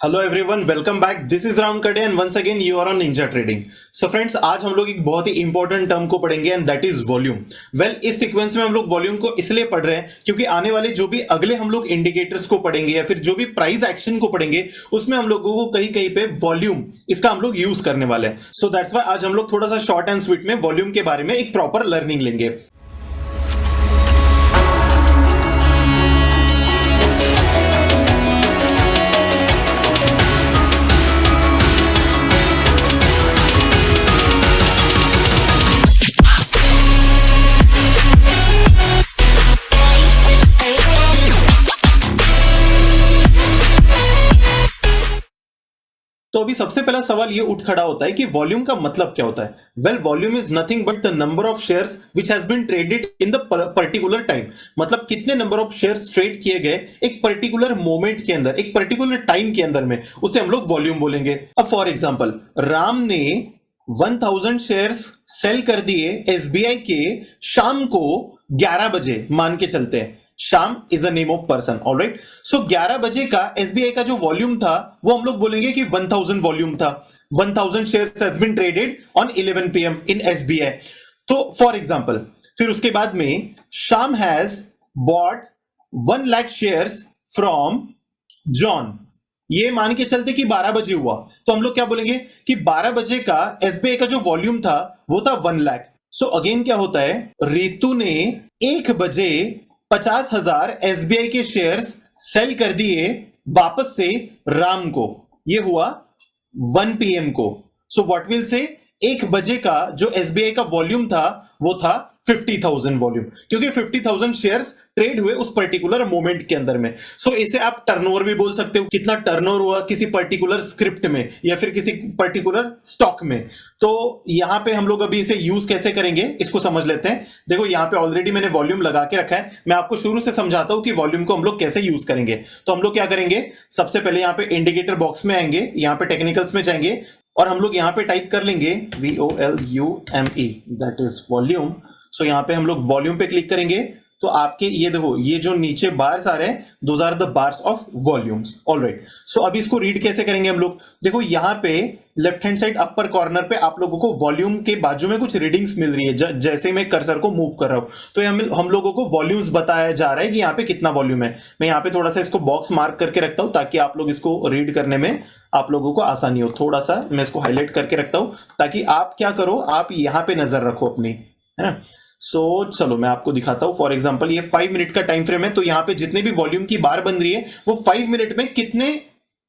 Hello everyone, welcome back. This is Ram Kade and once again you are on Ninja trading. So friends, आज हम लोग एक बहुत ही important term को पढ़ेंगे and that is volume. Well, इस सीक्वेंस में हम लोग वॉल्यूम को इसलिए पढ़ रहे हैं क्योंकि आने वाले जो भी अगले हम लोग इंडिकेटर्स को पढ़ेंगे या फिर जो भी प्राइस एक्शन को पढ़ेंगे उसमें हम लोगों को कहीं कहीं पे वॉल्यूम इसका हम लोग यूज करने वाले हैं। सो दैट्स व्हाई आज हम लोग थोड़ा सा शॉर्ट एंड स्वीट में वॉल्यूम के बारे में एक प्रॉपर लर्निंग लेंगे। तो अभी सबसे पहला सवाल ये उठ खड़ा होता है कि वॉल्यूम का मतलब क्या होता है। Well, volume is nothing but the number of shares which has been traded in the particular time. मतलब कितने नंबर ऑफ शेयर्स ट्रेड किए गए एक पर्टिकुलर मोमेंट के अंदर, एक पर्टिकुलर टाइम के अंदर में, उसे हम लोग वॉल्यूम बोलेंगे। अब फॉर एग्जांपल, राम ने 1000 शेयर्स सेल कर दिए एसबीआई के शाम को 11 बजे, मान के चलते हैं Sham is a name of person, alright. So 11 बजे का एसबीआई का जो वॉल्यूम था वो हम लोग बोलेंगे कि 1000 वॉल्यूम था। 1000 shares has been traded on 11 PM in SBI. तो फॉर एग्जांपल, फिर उसके बाद में Shyam has bought 1 lakh shares from John. ये मान के चलते कि 12 बजे हुआ, तो हम लोग क्या बोलेंगे कि 12 बजे का एसबीआई का जो वॉल्यूम था वो था 1 लाख। सो अगेन क्या होता है, रितु ने 1 बजे 50,000 एसबीआई के शेयर्स सेल कर दिए वापस से राम को। ये हुआ 1 PM को। सो व्हाट विल से 1 बजे का जो एसबीआई का वॉल्यूम था वो था 50,000 वॉल्यूम, क्योंकि 50,000 शेयर्स ट्रेड हुए उस पर्टिकुलर मोमेंट के अंदर में। सो इसे आप टर्नओवर भी बोल सकते हो, कितना टर्नओवर हुआ किसी पर्टिकुलर स्क्रिप्ट में या फिर किसी पर्टिकुलर स्टॉक में। तो यहां पे हम लोग अभी इसे यूज कैसे करेंगे इसको समझ लेते हैं। देखो, यहां पे ऑलरेडी मैंने वॉल्यूम लगा के रखा है, मैं आपको शुरू से समझाता हूं कि वॉल्यूम को हम लोग कैसे यूज करेंगे। तो हम लोग क्या करेंगे, सबसे पहले यहां पे इंडिकेटर बॉक्स में आएंगे, यहां पे टेक्निकल्स में जाएंगे और हम लोग यहां पे टाइप कर लेंगे VOLUME, दैट इज वॉल्यूम। सो यहां पे हम लोग वॉल्यूम पे क्लिक करेंगे तो आपके ये देखो, ये जो नीचे बार्स आ रहे हैं those are the bars of volumes, alright. So अब इसको रीड कैसे करेंगे हम लोग। देखो, यहां पे left hand side upper corner पे आप लोगों को वॉल्यूम के बाजू में कुछ रीडिंग्स मिल रही है। जैसे मैं कर्सर को मूव कर रहा हूं तो हम लोगों को वॉल्यूम्स बताया जा रहा है कि यहाँ पे कितना वॉल्यूम है। मैं यहाँ पे थोड़ा सा इसको बॉक्स मार्क करके रखता हूं ताकि आप लोग इसको रीड करने में आप लोगों को आसानी हो। थोड़ा सा मैं इसको हाईलाइट करके रखता हूं ताकि आप क्या करो, आप यहां पे नजर रखो अपनी, है ना। सो चलो मैं आपको दिखाता हूं। फॉर एग्जांपल, ये 5 मिनट का टाइम फ्रेम है, तो यहां पे जितने भी वॉल्यूम की बार बन रही है वो 5 मिनट में कितने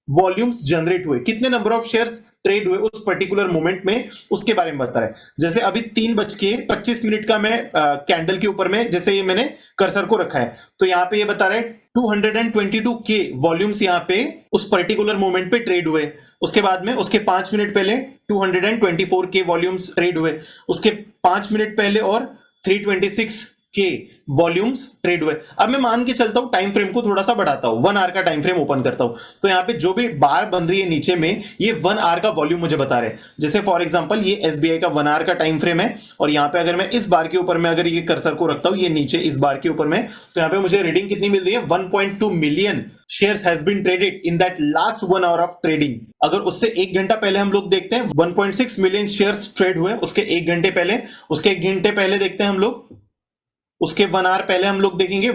वॉल्यूम्स जनरेट हुए, कितने नंबर ऑफ शेयर्स ट्रेड हुए उस पर्टिकुलर मोमेंट में, उसके बारे में बता रहा है। जैसे अभी 3:25 का मैं कैंडल के ऊपर में जैसे ये मैंने कर्सर को रखा है, तो यहां पे ये बता रहा है 222K वॉल्यूम्स यहां पे उस पर्टिकुलर मोमेंट पे ट्रेड हुए। उसके बाद में उसके 5 मिनट पहले 224K वॉल्यूम्स ट्रेड हुए, उसके 5 मिनट पहले और 326K वॉल्यूम्स ट्रेड हुए। अब मैं मान के चलता हूं, टाइम फ्रेम को थोड़ा सा बढ़ाता हूं, 1 आवर का टाइम फ्रेम ओपन करता हूं, तो यहां पे जो भी बार बन रही है नीचे में ये 1 आवर का वॉल्यूम मुझे बता रहे हैं। जैसे फॉर एग्जांपल, ये एसबीआई का 1 आवर का टाइम फ्रेम है और यहां पे अगर मैं इस बार के ऊपर में अगर ये कर्सर को रखता हूं, ये नीचे इस बार के ऊपर में, तो यहां पे मुझे रीडिंग कितनी मिल रही है, 1.2 million shares has been traded in that last 1 hour of trading. अगर उससे 1 घंटा पहले हम लोग देखते हैं 1.6 मिलियन शेयर्स ट्रेड हुए उसके 1 घंटे पहले। उसके 1 घंटे पहले देखते हैं हम लोग, उसके 1 आवर पहले हम लोग देखेंगे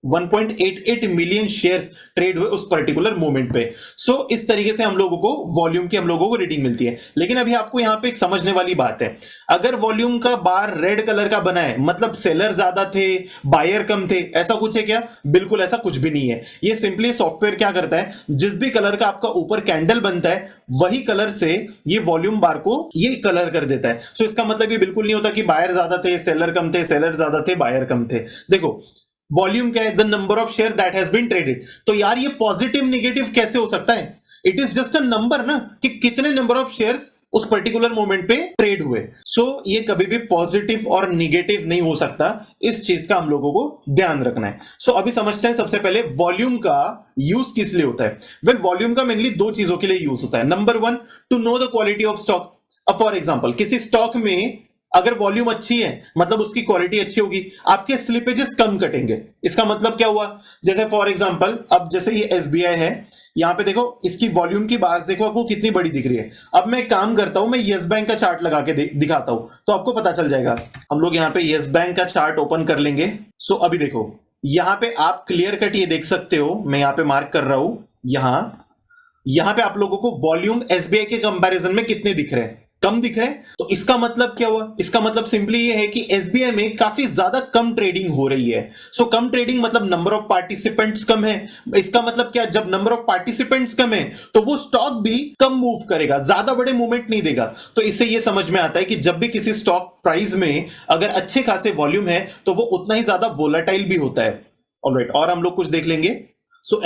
1.88 मिलियन शेयर्स ट्रेड हुए उस पर्टिकुलर मोमेंट पे। सो इस तरीके से हम लोगों को वॉल्यूम की हम लोगों को रीडिंग मिलती है। लेकिन अभी आपको यहां पे एक समझने वाली बात है, अगर वॉल्यूम का बार रेड कलर का बना है मतलब सेलर ज्यादा थे बायर कम थे, ऐसा कुछ है क्या? बिल्कुल ऐसा कुछ भी नहीं है। ये सिंपली सॉफ्टवेयर क्या करता है, जिस भी कलर का आपका ऊपर कैंडल बनता है वही कलर से ये वॉल्यूम बार को ये कलर कर देता है। सो इसका मतलब ये बिल्कुल नहीं होता कि बायर ज्यादा थे सेलर कम थे, सेलर ज्यादा थे बायर कम थे। देखो, वॉल्यूम क्या है, the number of share that has been traded. तो यार ये पॉजिटिव निगेटिव कैसे हो सकता है? It is just a number ना, कि कितने नंबर ऑफ शेयर्स उस पर्टिकुलर मोमेंट पे ट्रेड हुए। सो ये कभी भी पॉजिटिव और निगेटिव नहीं हो सकता, इस चीज का हम लोगों को ध्यान रखना है। सो अभी समझते हैं सबसे पहले वॉल्यूम का यूज किस लिए होता है। वेल, वॉल्यूम का मेनली 2 चीजों के लिए यूज होता है। Number 1, to know the quality of stock. अब फॉर एग्जांपल, किसी स्टॉक में अगर वॉल्यूम अच्छी है मतलब उसकी क्वालिटी अच्छी होगी, आपके स्लिपेजेस कम कटेंगे। इसका मतलब क्या हुआ, जैसे फॉर एग्जांपल अब जैसे ये एसबीआई है, यहाँ पे देखो इसकी वॉल्यूम की बार्स देखो आपको कितनी बड़ी दिख रही है। अब मैं एक काम करता हूं, मैं यस बैंक का चार्ट लगा के दिखाता हूं तो आपको पता चल जाएगा। हम लोग यहाँ पे यस बैंक का चार्ट ओपन कर लेंगे। सो अभी देखो यहाँ पे आप क्लियर कट ये देख सकते हो, मैं यहाँ पे मार्क कर रहा हूं, यहां पे आप लोगों को वॉल्यूम एसबीआई के कंपैरिजन में कितने दिख रहे हैं, कम दिख रहे हैं। तो इसका मतलब क्या हुआ, इसका मतलब सिंपली ये है कि एसबीआई में काफी ज्यादा कम ट्रेडिंग हो रही है। सो कम ट्रेडिंग मतलब नंबर ऑफ पार्टिसिपेंट्स कम है। इसका मतलब क्या, जब नंबर ऑफ पार्टिसिपेंट्स कम है तो वो स्टॉक भी कम मूव करेगा, ज्यादा बड़े मूवमेंट नहीं देगा। तो इससे ये समझ में आता है कि जब भी किसी स्टॉक प्राइस में अगर अच्छे खासे वॉल्यूम है तो वो उतना ही ज्यादा वोलाटाइल भी होता है। ऑलराइट, और हम लोग कुछ देख लेंगे। सो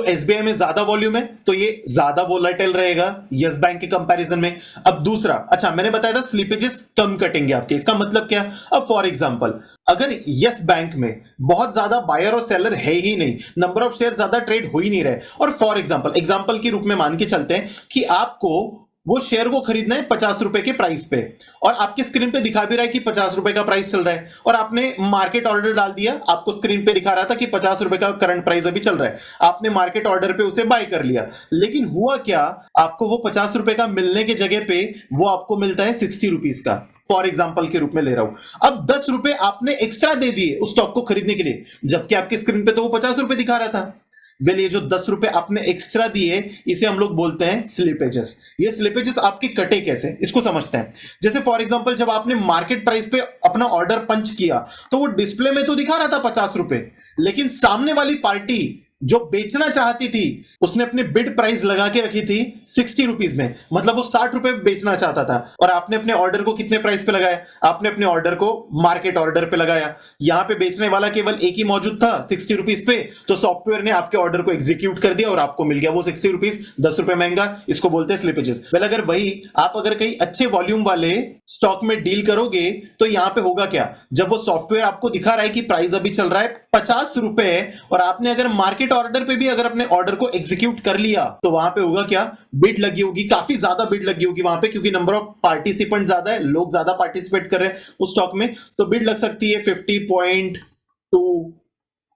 एसबीआई में ज्यादा वॉल्यूम है तो ये ज्यादा वोलाटाइल रहेगा यस बैंक के कंपैरिजन में। अब दूसरा, अच्छा मैंने बताया था स्लिपेजेस कम कटेंगे आपके, इसका मतलब क्या। अब फॉर एग्जांपल अगर यस बैंक में बहुत ज्यादा बायर और सेलर है ही नहीं, नंबर ऑफ शेयर ज्यादा ट्रेड हो ही नहीं रहे, और फॉर एग्जांपल के रूप में मान के चलते हैं कि आपको वो शेयर को खरीदना है 50 रुपए के प्राइस पे, और आपकी स्क्रीन पे दिखा भी रहा है कि 50 रुपए का प्राइस चल रहा है, और आपने मार्केट ऑर्डर डाल दिया, आपको स्क्रीन पे दिखा रहा था कि 50 रुपए का करंट प्राइस अभी चल रहा है, आपने मार्केट ऑर्डर पे उसे बाय कर लिया। लेकिन हुआ क्या, आपको वो 50 रुपए का मिलने के जगह पे वो आपको मिलता है 60 रुपीज का, फॉर एग्जाम्पल के रूप में ले रहा हूं। अब 10 रुपए आपने एक्स्ट्रा दे दिए उस स्टॉक को खरीदने के लिए, जबकि आपकी स्क्रीन पे तो वो 50 रुपए दिखा रहा था। वेल, ये जो 10 रुपए आपने एक्स्ट्रा दिए इसे हम लोग बोलते हैं स्लिपेजेस। ये स्लिपेजेस आपके कटे कैसे, इसको समझते हैं। जैसे फॉर एग्जांपल जब आपने मार्केट प्राइस पे अपना ऑर्डर पंच किया तो वो डिस्प्ले में तो दिखा रहा था 50 रुपए, लेकिन सामने वाली पार्टी जो बेचना चाहती थी उसने अपनी बिड प्राइस लगा के रखी थी 60 रुपीज में, मतलब वो 60 रुपए बेचना चाहता था, और आपने अपने ऑर्डर को कितने प्राइस पे लगाया, आपने अपने ऑर्डर को मार्केट ऑर्डर पे लगाया। यहां पे बेचने वाला केवल एक ही मौजूद था 60 रुपीज पे, तो सॉफ्टवेयर ने आपके ऑर्डर को एग्जीक्यूट कर दिया और आपको मिल गया वो 60 रुपीज, 10 रुपए महंगा। इसको बोलते हैं स्लिपेजेस। वेल, अगर वही आप अगर कहीं अच्छे वॉल्यूम वाले स्टॉक में डील करोगे तो यहां पे होगा क्या, जब वो सॉफ्टवेयर आपको दिखा रहा है कि प्राइस अभी चल रहा है 50 रुपए, और आपने अगर मार्केट ऑर्डर पे भी अगर अपने ऑर्डर को एग्जीक्यूट कर लिया तो वहां पे होगा क्या, बिड लगी होगी, काफी ज्यादा बिड लगी होगी वहां पे, क्योंकि नंबर ऑफ पार्टिसिपेंट ज्यादा है, लोग ज्यादा पार्टिसिपेट कर रहे हैं उस स्टॉक में, तो बिड लग सकती है 50.2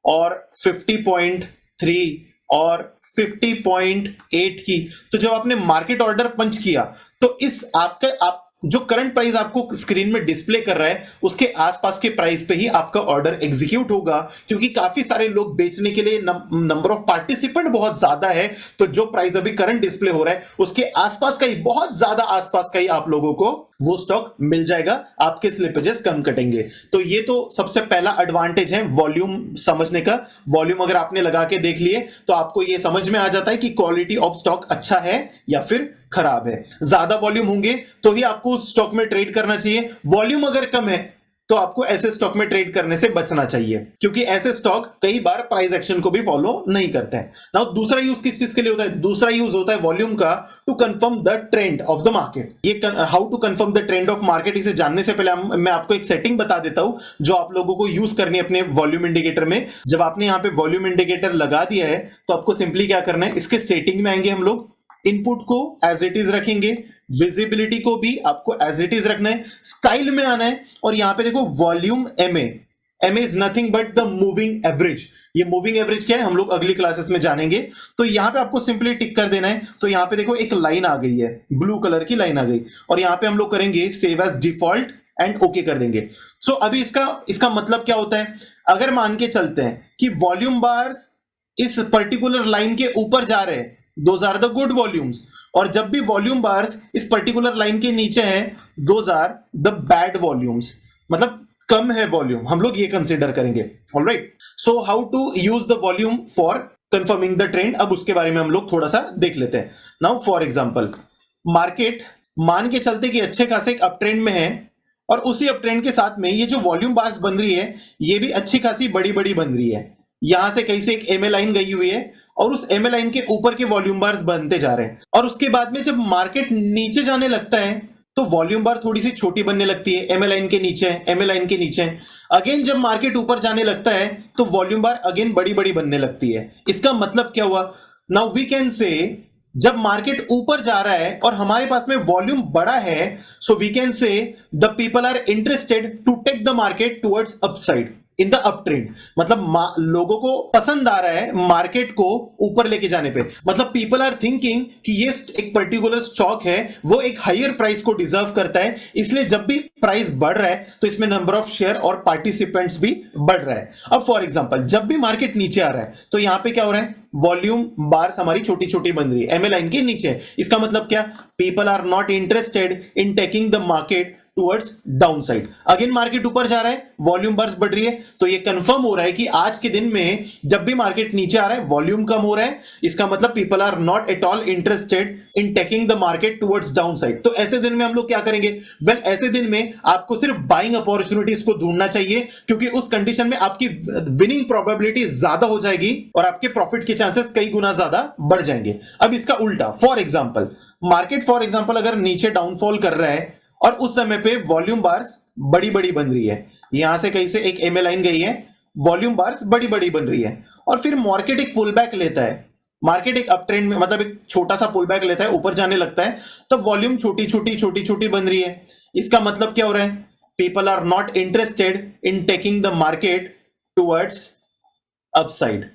और 50.3 और 50.8 की। तो जब आपने मार्केट ऑर्डर पंच किया तो इस आप जो करंट प्राइस आपको स्क्रीन में डिस्प्ले कर रहा है उसके आसपास के प्राइस पे ही आपका ऑर्डर एग्जीक्यूट होगा, क्योंकि काफी सारे लोग बेचने के लिए नंबर ऑफ पार्टिसिपेंट बहुत ज्यादा है, तो जो प्राइस अभी करंट डिस्प्ले हो रहा है उसके आसपास का ही, बहुत ज्यादा आसपास का ही आप लोगों को वो स्टॉक मिल जाएगा, आपके स्लिपेजेस कम कटेंगे। तो ये तो सबसे पहला एडवांटेज है वॉल्यूम समझने का। वॉल्यूम अगर आपने लगा के देख लिए तो आपको ये समझ में आ जाता है कि क्वालिटी ऑफ स्टॉक अच्छा है या फिर खराब है। ज्यादा वॉल्यूम होंगे तो ही आपको उस स्टॉक में ट्रेड करना चाहिए, वॉल्यूम अगर कम है तो आपको ऐसे स्टॉक में ट्रेड करने से बचना चाहिए, क्योंकि ऐसे स्टॉक कई बार प्राइस एक्शन को भी फॉलो नहीं करते हैं। नाउ दूसरा यूज किस चीज के लिए होता है, दूसरा यूज होता है वॉल्यूम का to confirm the trend of the market. ये how to confirm the trend of market, इसे जानने से पहले मैं आपको एक सेटिंग बता देता हूं जो आप लोगों को यूज करनी है अपने वॉल्यूम इंडिकेटर में। जब आपने यहाँ पे वॉल्यूम इंडिकेटर लगा दिया है तो आपको सिंपली क्या करना है, इसके सेटिंग में आएंगे हम लोग, इनपुट को एज इट इज रखेंगे, विजिबिलिटी को भी आपको एज इट इज रखना है, स्टाइल में आना है, और यहां पे देखो volume MA is nothing but the moving average. ये मूविंग एवरेज क्या है हम लोग अगली क्लासेस में जानेंगे। तो यहां पे आपको सिंपली टिक कर देना है। तो यहां पे देखो एक लाइन आ गई है, ब्लू कलर की लाइन आ गई, और यहां पे हम लोग करेंगे save as default and okay कर देंगे। सो अभी इसका मतलब क्या होता है, अगर मान के चलते हैं कि वॉल्यूम बार्स इस पर्टिकुलर लाइन के ऊपर जा रहे हैं, those are the good volumes, और जब भी वॉल्यूम बार्स इस पर्टिकुलर लाइन के नीचे हैं, those are the bad volumes, मतलब कम है वॉल्यूम, हम लोग ये कंसीडर करेंगे। Alright, so how to use the volume for confirming the trend, अब उसके बारे में हम लोग थोड़ा सा देख लेते हैं। नाउ फॉर एग्जांपल मार्केट मान के चलते कि अच्छे खासे एक अप ट्रेंड में है, और उसी अप ट्रेंड के साथ में ये जो वॉल्यूम बार्स बन रही है ये भी अच्छी खासी बड़ी बड़ी बन रही है। यहां से कहीं से एक एमए लाइन गई हुई है और उस एमए लाइन के ऊपर के वॉल्यूम बार्स बनते जा रहे हैं, और उसके बाद में जब मार्केट नीचे जाने लगता है तो वॉल्यूम बार थोड़ी सी छोटी बनने लगती है, एमए लाइन के नीचे, एमए लाइन के नीचे। अगेन जब मार्केट ऊपर जाने लगता है तो वॉल्यूम बार अगेन बड़ी बड़ी बनने लगती है। इसका मतलब क्या हुआ, नाउ वी कैन से जब मार्केट ऊपर जा रहा है और हमारे पास में वॉल्यूम बड़ा है, so we can say the people are interested to take the market towards upside. In the up trend, मतलब लोगों को पसंद आ रहा है मार्केट को ऊपर लेके जाने पे, मतलब पीपल आर थिंकिंग कि ये एक पर्टिकुलर स्टॉक है वो एक हायर प्राइस को डिजर्व करता है, इसलिए जब भी प्राइस बढ़ रहा है तो इसमें नंबर ऑफ शेयर और पार्टिसिपेंट्स भी बढ़ रहा है। अब फॉर एग्जांपल जब भी मार्केट नीचे आ रहा है तो यहां पे क्या हो रहा है, वॉल्यूम बार्स हमारी छोटी छोटी बन रही है, एमए लाइन के नीचे। इसका मतलब क्या, people are not interested in taking the market towards down side. Again market ऊपर जा रहा है, वॉल्यूम बार्स बढ़ रही है, तो ये कंफर्म हो रहा है कि आज के दिन में जब भी मार्केट नीचे आ रहा है वॉल्यूम कम हो रहा है, इसका मतलब people are not at all interested in taking the market towards down side. तो ऐसे दिन में हम लोग क्या करेंगे, वेल ऐसे दिन में आपको सिर्फ बाइंग अपॉर्चुनिटीज को ढूंढना चाहिए, क्योंकि उस कंडीशन में आपकी विनिंग प्रोबेबिलिटी ज्यादा हो जाएगी और आपके प्रॉफिट के चांसेस कई गुना ज्यादा बढ़ जाएंगे। अब इसका उल्टा, for example market for example अगर नीचे डाउनफॉल कर रहा है और उस समय पे वॉल्यूम बार्स बड़ी बड़ी बन रही है, यहां से कहीं से एक एमए लाइन गई है, वॉल्यूम बार्स बड़ी बड़ी बन रही है, और फिर मार्केट एक पुल बैक लेता है, मार्केट एक अप ट्रेंड में मतलब एक छोटा सा पुल बैक लेता है, ऊपर जाने लगता है, तो वॉल्यूम छोटी छोटी बन रही है। इसका मतलब क्या हो रहा है, people are not interested in taking the market towards upside.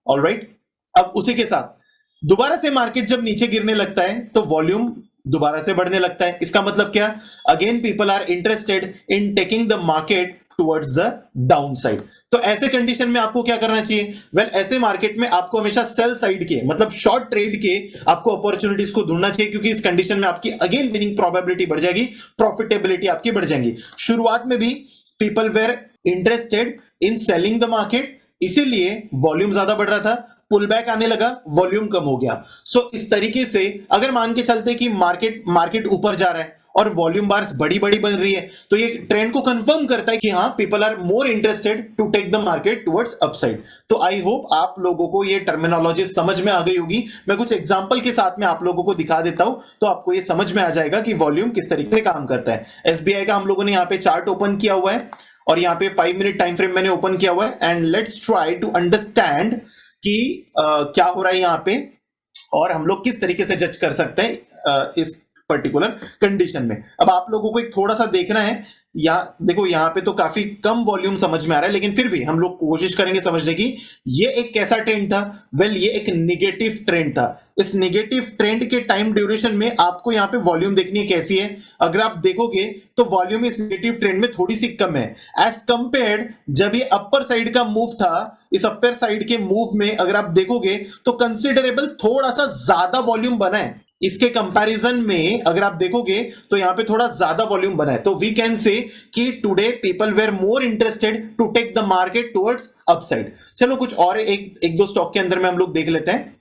Alright, अब उसी के साथ दोबारा से मार्केट जब नीचे गिरने लगता है तो वॉल्यूम दोबारा से बढ़ने लगता है। इसका मतलब क्या, again people are interested in taking the market towards the down side. तो ऐसे कंडीशन में आपको क्या करना चाहिए, वेल ऐसे मार्केट में आपको हमेशा सेल साइड के मतलब शॉर्ट ट्रेड के आपको अपॉर्चुनिटीज को ढूंढना चाहिए, क्योंकि इस कंडीशन में आपकी अगेन विनिंग प्रोबेबिलिटी बढ़ जाएगी, प्रॉफिटेबिलिटी आपकी बढ़ जाएगी। शुरुआत में भी people were interested in selling the market, इसीलिए वॉल्यूम ज्यादा बढ़ रहा था, पुल बैक आने लगा, वॉल्यूम कम हो गया। सो इस तरीके से अगर मान के चलते कि मार्केट ऊपर जा रहा है और वॉल्यूम बार्स बड़ी बड़ी बन रही है, तो ये ट्रेंड को कंफर्म करता है कि हाँ people are more interested to take the market towards upside. तो आई होप आप लोगों को ये टर्मिनोलॉजी समझ में आ गई होगी। मैं कुछ एग्जांपल के साथ में आप लोगों को दिखा देता हूं तो आपको ये समझ में आ जाएगा कि वॉल्यूम किस तरीके से काम करता है। एसबीआई का हम लोगों ने यहाँ पे चार्ट ओपन किया हुआ है और यहाँ पे 5 मिनट टाइम फ्रेम मैंने ओपन किया हुआ है, and let's try to understand कि क्या हो रहा है यहाँ पे और हम लोग किस तरीके से जज कर सकते हैं इस पर्टिकुलर कंडीशन में। अब आप लोगों को एक थोड़ा सा देखना है, यहाँ देखो यहाँ पे तो काफी कम वॉल्यूम समझ में आ रहा है, लेकिन फिर भी हम लोग कोशिश करेंगे समझने की ये एक कैसा ट्रेंड था। वेल ये एक नेगेटिव ट्रेंड था। इस नेगेटिव ट्रेंड के टाइम ड्यूरेशन में आपको यहाँ पे वॉल्यूम देखनी है कैसी है। अगर आप देखोगे तो वॉल्यूम इस नेगेटिव ट्रेंड में थोड़ी सी कम है एज कंपेयर्ड जब ये अपर साइड का मूव था। इस अपर साइड के मूव में अगर आप देखोगे तो कंसिडरेबल थोड़ा सा ज्यादा वॉल्यूम बना है इसके कंपैरिजन में। अगर आप देखोगे तो यहां पे थोड़ा ज्यादा वॉल्यूम बना है, तो वी कैन से कि today people were more interested to take the market towards upside. चलो कुछ और एक दो स्टॉक के अंदर में हम लोग देख लेते हैं।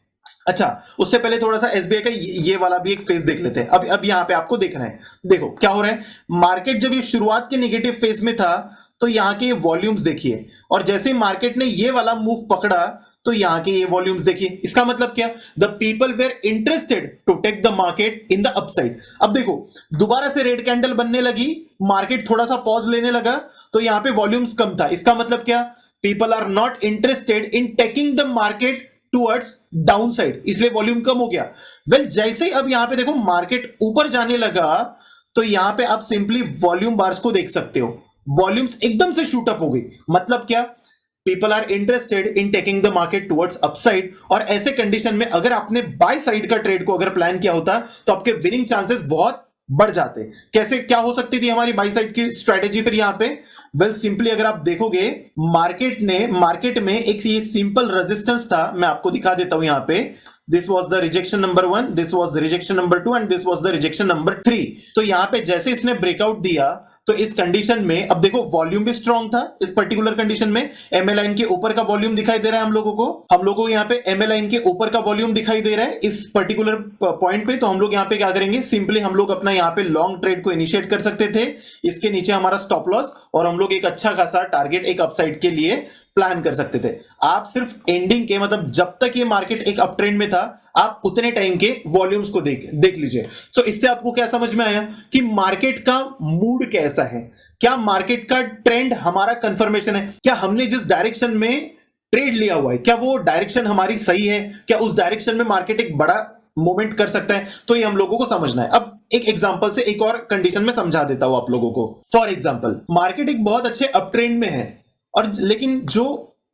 अच्छा उससे पहले थोड़ा सा एसबीआई का ये वाला भी एक फेज देख लेते हैं। अब यहां पे आपको देखना है, देखो क्या हो रहा है। मार्केट जब ये शुरुआत के नेगेटिव फेज में था तो यहां के वॉल्यूम्स देखिए, और जैसे मार्केट ने ये वाला मूव पकड़ा तो यहां के ये वॉल्यूम्स देखिए। इसका मतलब क्या, the people were interested to take the market in the upside. अब देखो दोबारा से रेड कैंडल बनने लगी, मार्केट थोड़ा सा पॉज लेने लगा, तो यहां पे वॉल्यूम्स कम था। इसका मतलब क्या, people are not interested in taking the market towards down side, इसलिए वॉल्यूम कम हो गया। वेल जैसे ही अब यहां पे देखो मार्केट ऊपर जाने लगा तो यहां पे आप सिंपली वॉल्यूम बार्स को देख सकते हो, वॉल्यूम्स एकदम से शूट अप हो गई। मतलब क्या, people are interested in taking the market towards upside. और ऐसे कंडीशन में अगर आपने बाय साइड का ट्रेड को अगर प्लान किया होता तो आपके विनिंग चांसेस बहुत बढ़ जाते। कैसे क्या हो सकती थी हमारी बाय साइड की स्ट्रेटेजी फिर यहां पे, वेल सिंपली अगर आप देखोगे मार्केट में एक ये सिंपल रेजिस्टेंस था, मैं आपको दिखा देता हूं यहां पे। This was the rejection number 1, this was the rejection number 2 and this was the rejection number 3। तो यहां पे जैसे इसने ब्रेकआउट दिया तो इस कंडीशन में अब देखो वॉल्यूम भी स्ट्रांग था। इस पर्टिकुलर कंडीशन में एमए लाइन के ऊपर का वॉल्यूम दिखाई दे रहा है हम लोगों को यहाँ पे एमए लाइन के ऊपर का वॉल्यूम दिखाई दे रहा है इस पर्टिकुलर पॉइंट पे। तो हम लोग यहाँ पे क्या करेंगे, सिंपली हम लोग अपना यहाँ पे लॉन्ग ट्रेड को इनिशिएट कर सकते थे। इसके नीचे हमारा स्टॉप लॉस और हम लोग एक अच्छा खासा टारगेट एक अपसाइड के लिए प्लान कर सकते थे। आप सिर्फ एंडिंग के मतलब जब तक ये मार्केट एक अप ट्रेंड में था आप उतने टाइम के वॉल्यूम्स को देख लीजिए। तो इससे आपको क्या समझ में आया कि मार्केट का मूड कैसा है, क्या मार्केट का ट्रेंड हमारा कंफर्मेशन है, क्या हमने जिस डायरेक्शन में ट्रेड लिया हुआ है क्या वो डायरेक्शन हमारी सही है, क्या उस डायरेक्शन में मार्केट एक बड़ा मूवमेंट कर सकता है। तो ये हम लोगों को समझना है। अब एक एग्जांपल से एक और कंडीशन में समझा देता हूं आप लोगों को। फॉर एग्जांपल मार्केट एक बहुत अच्छे अप ट्रेंड में है और लेकिन जो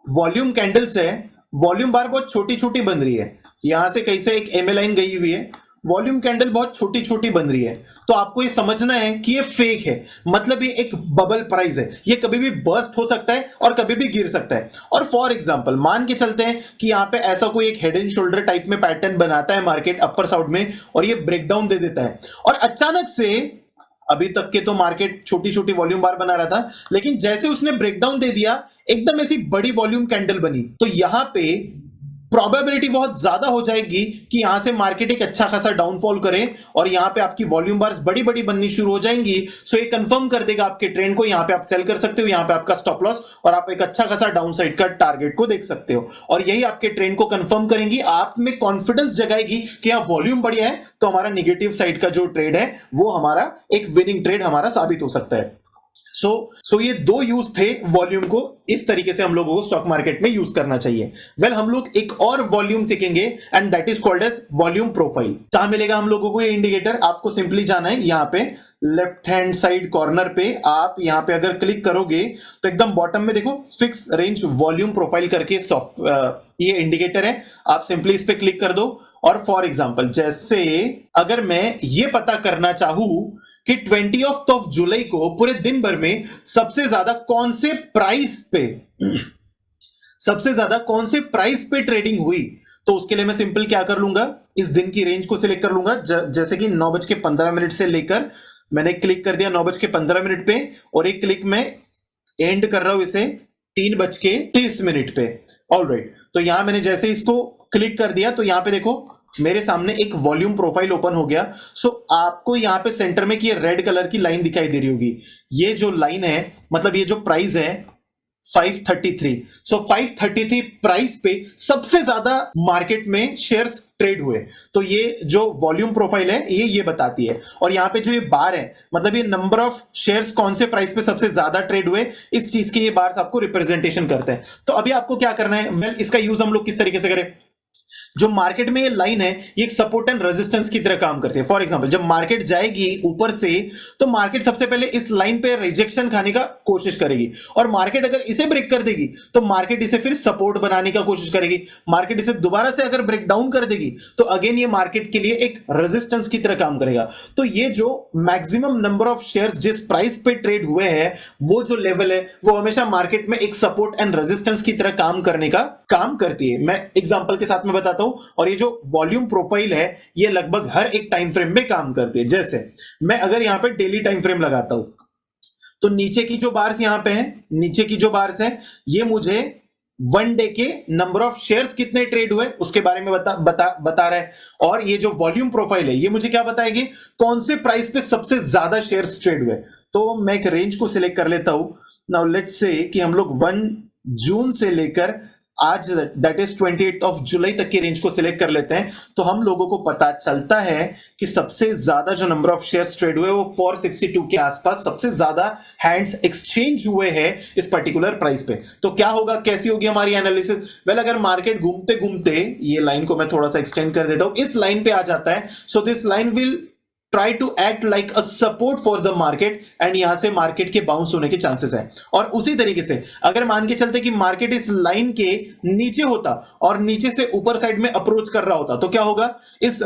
वॉल्यूम कैंडल्स है, वॉल्यूम बार बहुत छोटी छोटी बन रही है, यहां से कहीं से एक एमए लाइन गई हुई है, वॉल्यूम कैंडल बहुत छोटी छोटी बन रही है। तो आपको ये समझना है कि ये फेक है, मतलब ये एक बबल प्राइस है, ये कभी भी बर्स्ट हो सकता है और कभी भी गिर सकता है। और फॉर एग्जांपल मान के चलते हैं कि यहां पे ऐसा कोई एक हेड एंड शोल्डर टाइप में पैटर्न बनाता है मार्केट अपर साउथ में, और ये ब्रेकडाउन दे देता है, और अचानक से अभी तक के तो मार्केट छोटी छोटी वॉल्यूम बार बना रहा था, लेकिन जैसे उसने ब्रेकडाउन दे दिया, एकदम ऐसी बड़ी वॉल्यूम कैंडल बनी, तो यहां पे प्रोबेबिलिटी बहुत ज्यादा हो जाएगी कि यहां से मार्केट एक अच्छा खासा डाउनफॉल करे और यहां पे आपकी वॉल्यूम बार्स बड़ी बड़ी बननी शुरू हो जाएंगी। सो ये कंफर्म कर देगा आपके ट्रेंड को, यहां पे आप सेल कर सकते हो, यहां पे आपका स्टॉप लॉस, और आप एक अच्छा खासा डाउन साइड का टारगेट को देख सकते हो, और यही आपके ट्रेंड को कंफर्म करेंगी, आप में कॉन्फिडेंस जगाएगी कि यहां वॉल्यूम बढ़िया है, तो हमारा निगेटिव साइड का जो ट्रेड है वो हमारा एक विनिंग ट्रेड हमारा साबित हो सकता है। सो ये दो यूज थे वॉल्यूम को, इस तरीके से हम लोगों को स्टॉक मार्केट में यूज करना चाहिए। हम लोग एक और वॉल्यूम सीखेंगे and that is called as volume profile. कहां मिलेगा हम लोगों को ये इंडिकेटर? आपको सिंपली जाना है यहां पे लेफ्ट हैंड साइड कॉर्नर पे, आप यहां पे अगर क्लिक करोगे तो एकदम बॉटम में देखो फिक्स रेंज वॉल्यूम प्रोफाइल करके ये इंडिकेटर है, आप सिंपली इस पे क्लिक कर दो। और फॉर एग्जांपल जैसे अगर मैं ये पता करना चाहूं कि 20 जुलाई को पूरे दिन भर में सबसे ज्यादा कौन से प्राइस पे ट्रेडिंग हुई, तो उसके लिए मैं सिंपल क्या कर लूंगा, इस दिन की रेंज को सिलेक्ट कर लूंगा, जैसे कि 9:15 से लेकर मैंने क्लिक कर दिया 9:15 पे, और एक क्लिक में एंड कर रहा हूं इसे 3:30 पे। ऑलराइट, तो यहां मैंने जैसे इसको क्लिक कर दिया तो यहां पे देखो मेरे सामने एक वॉल्यूम प्रोफाइल ओपन हो गया। सो आपको यहां पे सेंटर में कि ये रेड कलर की लाइन दिखाई दे रही होगी, ये जो लाइन है मतलब ये जो प्राइस है 533। सो 533 प्राइस पे सबसे ज्यादा मार्केट में शेयर्स ट्रेड हुए, तो ये जो वॉल्यूम प्रोफाइल है ये बताती है। और यहाँ पे जो ये बार है मतलब ये नंबर ऑफ शेयर्स कौन से प्राइस पे सबसे ज्यादा ट्रेड हुए, इस चीज के ये बार्स आपको रिप्रेजेंटेशन करते हैं। तो अभी आपको क्या करना है, इसका यूज हम लोग किस तरीके से करें। जो मार्केट में ये लाइन है ये एक सपोर्ट एंड रेजिस्टेंस की तरह काम करती है। फॉर एग्जांपल जब मार्केट जाएगी ऊपर से तो मार्केट सबसे पहले इस लाइन पे रिजेक्शन खाने का कोशिश करेगी, और मार्केट अगर इसे ब्रेक कर देगी तो मार्केट इसे फिर सपोर्ट बनाने का कोशिश करेगी, मार्केट इसे दोबारा से अगर ब्रेक डाउन कर देगी तो अगेन ये मार्केट के लिए एक रेजिस्टेंस की तरह काम करेगा। तो ये जो मैक्सिमम नंबर ऑफ शेयर्स जिस प्राइस पे ट्रेड हुए हैं वो जो लेवल है वो हमेशा मार्केट में एक सपोर्ट एंड रेजिस्टेंस की तरह काम करने का काम करती है। मैं एग्जांपल के साथ में बताता हूं, और ये जो वॉल्यूम प्रोफाइल है ये लगभग हर एक टाइम फ्रेम में काम करती है। जैसे मैं अगर यहां पे डेली टाइम फ्रेम लगाता हूं तो नीचे की जो बार्स यहां पे है, नीचे की जो बार्स है ये मुझे वन डे के नंबर ऑफ शेयर्स कितने ट्रेड हुए उसके बारे में बता रहा है, और ये जो वॉल्यूम प्रोफाइल है ये मुझे क्या बताएगी, कौन से प्राइस पे सबसे ज्यादा शेयर्स ट्रेड हुए। तो मैं एक रेंज को सिलेक्ट कर लेता हूं। नाउ लेट्स से कि हम लोग 1 जून से लेकर आज दैट इज 28 जुलाई तक की रेंज को सिलेक्ट कर लेते हैं, तो हम लोगों को पता चलता है कि सबसे ज्यादा जो नंबर ऑफ शेयर्स ट्रेड हुए वो 462 के आसपास सबसे ज्यादा हैंड्स एक्सचेंज हुए हैं इस पर्टिकुलर प्राइस पे। तो क्या होगा, कैसी होगी हमारी एनालिसिस। अगर मार्केट घूमते घूमते, ये लाइन को मैं थोड़ा सा एक्सटेंड कर देता हूं, इस लाइन पे आ जाता है, so this line will try to act like a support for the market, and यहां से मार्केट के बाउंस होने के चांसेस है। और उसी तरीके से अगर मान के चलते कि मार्केट इस लाइन के नीचे होता और नीचे से ऊपर साइड में अप्रोच कर रहा होता तो क्या होगा, इस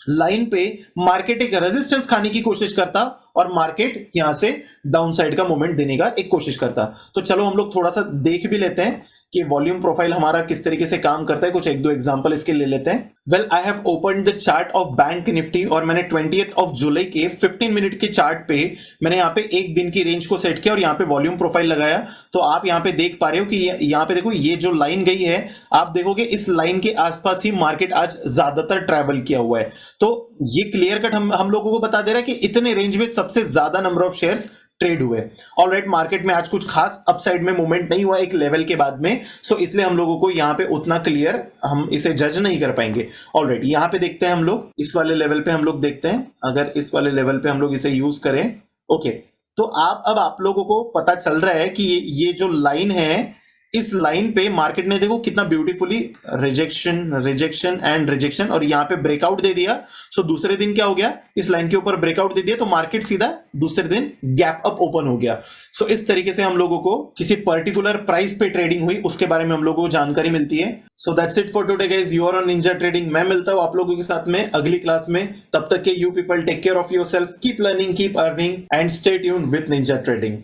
लाइन पे मार्केट एक रेजिस्टेंस खाने की कोशिश करता और मार्केट यहां से डाउन साइड का मूवमेंट देने का एक कोशिश करता। तो चलो हम लोग थोड़ा सा देख भी लेते हैं कि वॉल्यूम प्रोफाइल हमारा किस तरीके से काम करता है, कुछ एक दो एग्जांपल इसके ले लेते हैं। I have opened the chart of bank Nifty, और मैंने 20 जुलाई के 15 मिनट के चार्ट पे मैंने यहाँ पे एक दिन की रेंज को सेट किया और यहाँ पे वॉल्यूम प्रोफाइल लगाया। तो आप यहाँ पे देख पा रहे हो कि यहाँ पे देखो ये जो लाइन गई है, आप देखोगे इस लाइन के आसपास ही मार्केट आज ज्यादातर ट्रैवल किया हुआ है। तो ये क्लियर कट हम लोगों को बता दे रहा है कि इतने रेंज में सबसे ज्यादा नंबर ऑफ शेयर्स ट्रेड हुए। ऑलराइट, मार्केट में आज कुछ खास अपसाइड में मूवमेंट नहीं हुआ एक लेवल के बाद में, सो इसलिए हम लोगों को यहाँ पे उतना क्लियर हम इसे जज नहीं कर पाएंगे। ऑलराइट, यहाँ पे देखते हैं हम लोग इस वाले लेवल पे हम लोग देखते हैं, अगर इस वाले लेवल पे हम लोग इसे यूज करें, ओके, तो अब आप लोगों को पता चल रहा है कि ये जो लाइन है इस लाइन पे मार्केट ने देखो कितना beautifully rejection rejection and rejection और यहाँ पे ब्रेकआउट दे दिया। सो दूसरे दिन क्या हो गया, इस लाइन के ऊपर ब्रेकआउट दे दिया तो मार्केट सीधा दूसरे दिन गैप अप ओपन हो गया। सो इस तरीके से हम लोगों को किसी पर्टिकुलर प्राइस पे ट्रेडिंग हुई उसके बारे में हम लोगों को जानकारी मिलती है। So that's it for today guys, you are on Ninja Trading. मैं मिलता हूं आप लोगों के साथ में अगली क्लास में। तब तक के you people take care of yourself, keep learning, keep earning and stay tuned with Ninja trading.